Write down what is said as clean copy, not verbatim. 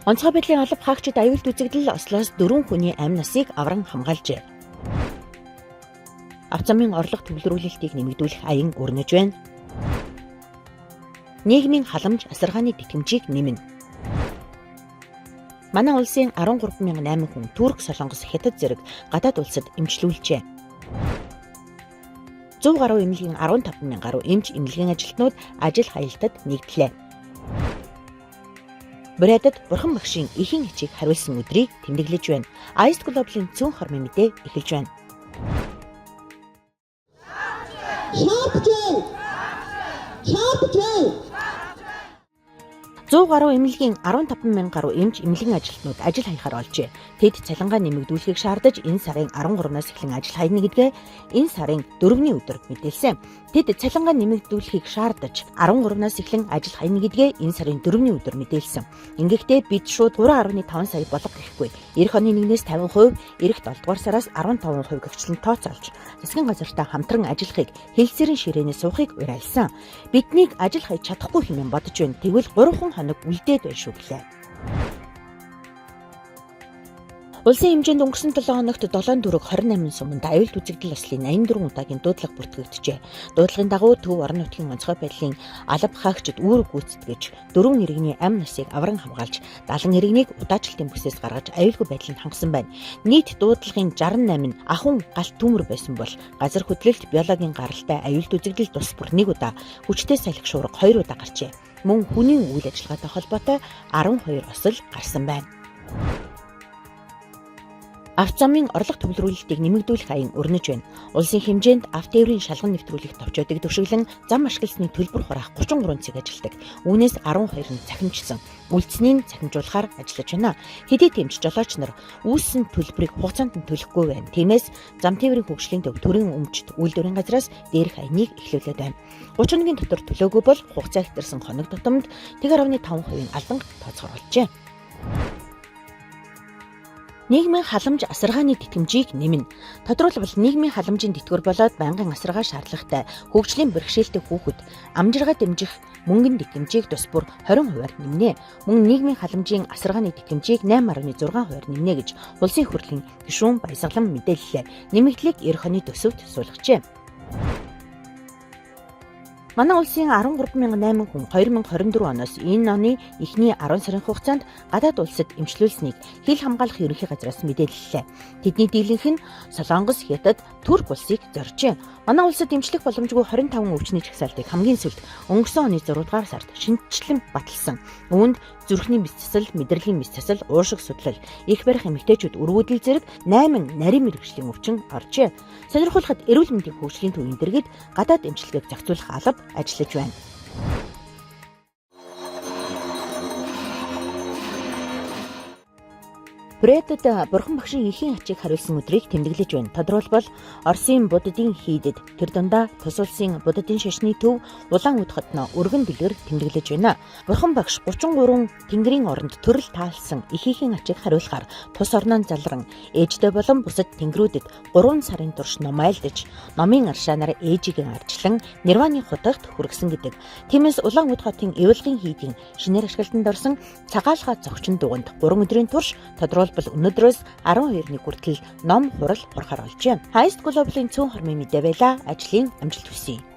Онцгой байдлын алба хаагчид аюулт үзэгдэл Ослоос 4 хүний амь насыг авран хамгаалжээ. Авто замын орлого төвлөрүүлэлтийг нэмэгдүүлэх аян өрнөж байна. Нийгмийн халамж асаргааны тэтгэмжийг нэмнэ. Манай улсын 13,800 хүн Турк, Солонгос, Хятад зэрэг гадаад улсад эмчлүүлжээ. 100 гаруй эмнэлгийн 15,000 гаруй эмч эмнэлгийн ажилтнууд ажил хаялтад нэгдлээ. Брэдэд бурхан багшийн эхийн хичээг хариулсан өдрийг тэмдэглэж байна. Ice Global-ийн цөөн хормын мэдээ эхэлж байна. 100 гаруй эмнэлгийн 15,000 гаруй эмч эмнэлгийн ажилтнууд ажил хаяхаар олжээ. Тэд цалингаа нэмэгдүүлэхийг шаардаж энэ сарын 13-наас эхлэн ажил хайна гэдгээ энэ сарын 4-ний өдөр мэдээлсэн. Тэд цалингаа нэмэгдүүлэхийг шаардаж 13-наас эхлэн ажил хайна гэдгээ энэ сарын 4-ний өдөр мэдээлсэн. Ингэхдээ бид шууд 3.5 сая болох гэхгүй. Эх оны 1-ээс 50%, эх 7 дугаар сараас 15% гэгчлэн тооцоолж, засгийн газартаа хамтран ажиллахыг хэлэлцээрийн ширээнээс суухыг уриалсан. Биднийг ажил хайж чадахгүй хэмээн бодож байна. Тэгвэл 3 хоног үлдээд байна шүү гэлээ. Улсын хэмжээнд өнгөрсөн 7 хоногт 7,428 суманд аюулт үзэгдэл ослын 84 удаагийн дуудлага бүртгэгджээ. Дуудлагын дагуу Төв орон нутгийн онцгой байдлын алба хаагчид үүрэг гүйцэтгэж 4 иргэний амь насыг авран хамгаалж 70 иргэнийг удаачлалтын бүсээс гаргаж аюулгүй байдлыг хангасан байна. Нийт дуудлагын 68 нь ахуйн галт түмэр байсан бол газар хөдлөлт, биологийн гаралтай аюулт үзэгдэл тус бүр 1 удаа, хүчтэй салхи шуурга 2 удаа гарчээ. Мөн хүний үйл ажиллагаатай холбоотой 12 осол гарсан байна. Авто замын орлого төвлөрүүлэлтийг нэмэгдүүлэх аян өрнөж байна. Улсын хэмжээнд автоэврийн шалган нэвтрүүлэх товчоодыг төвшиглэн зам ашигласны төлбөр хураах 33 цаг ажилладаг. Үүнээс 12 нь цахимжсан. Үлдсэнийг цахимжуулахаар ажиллаж байна. Хэдий тэмч жолооч нар үүссэн төлбөрийг хугацаанд нь төлөхгүй байна. Тиймээс зам тээврийн хөгжлийн төв төрийн өмчт үйлдвэрийн газраас дээрх аяныг эхлүүлээд байна. 30 хоногийн дотор төлөөгүй бол хугацаа хэтэрсэн хоног тутамд 1.5% алдан тооцоогоор болжээ. Нийгмийн халамж асаргааны тэтгэмжийг нэмнэ. Тодорхойлбол нийгмийн халамжийн тэтгэвэр болоод байнгын асаргаа шаардлагатай хөгжлийн бэрхшээлтэй хүүхэд амжиргаа дэмжих мөнгөнд тэтгэмжийг тус бүр 20% нэмнэ. Мөн нийгмийн халамжийн асаргааны тэтгэмжийг 8.6% нэмнэ гэж улсын хурлын гишүүн Баясгалан мэдээллээ. Нэмэгдлийг эх оны төсөвт суулгажээ. Манай улсын 13,800 хүн 2024 оноос энэ оны эхний 10 сарын хугацаанд гадаад улсад эмчлүүлсэнийг хил хамгаалах ерөнхий газраас мэдээллээ. Тэдний дийлэнх нь Солонгос, Хятад, Турк улсыг зоржээ. Манай улсад эмчлэх боломжгүй 25 өвчний жагсаалтыг хамгийн сүүлд өнгөрсөн оны 6 дугаар сард шинжлэн баталсан. Үүнд зүрхний мэс засал, мэдрэлийн мэс засал, уушиг судлал, их барих эмэгтэйчүүд өргөдөл зэрэг 8 нарийн мэргэжлийн өвчин оржээ. Сонирхуулахад эрүүл мэндийн хөгжлийн төвийн дэргэд гадаад эмчилгээг зохицуулах алба ажиллаж байна. Брэдэд бурхан багшийн эхийн ачийг хариулсан өдрийг тэмдэглэж байна. Тодорхойлбол Оросын буддын хийдэд тэр дундаа тус улсын буддын шашны төв Улаан үд хотноо өргөн дэлгэр тэмдэглэж байна. Бурхан багш 33 тэнгэрийн оронд төрөл таалсан эхийн ачийг хариулахаар тус орноо залран ээжтэй болон бусад тэнгэрүүдэд 3 сарын турш ном айлдаж, номын аршаанаар ээжийг арчлан нирваны хутагт хүргэсэн гэдэг. Тиймээс Улаан үд хотын эвлэгийн хийдийн шинээр ашиглалтанд орсон цагаалгаа зогчин дуганд 3 өдрийн турш тодорхойлбол өнөөдрөөс 12-ны хүртэл ном хурал хурахаар олжээ. Ice Global-ийн цөөн хормын мэдээ байлаа. Ажлын амжилт хүсье.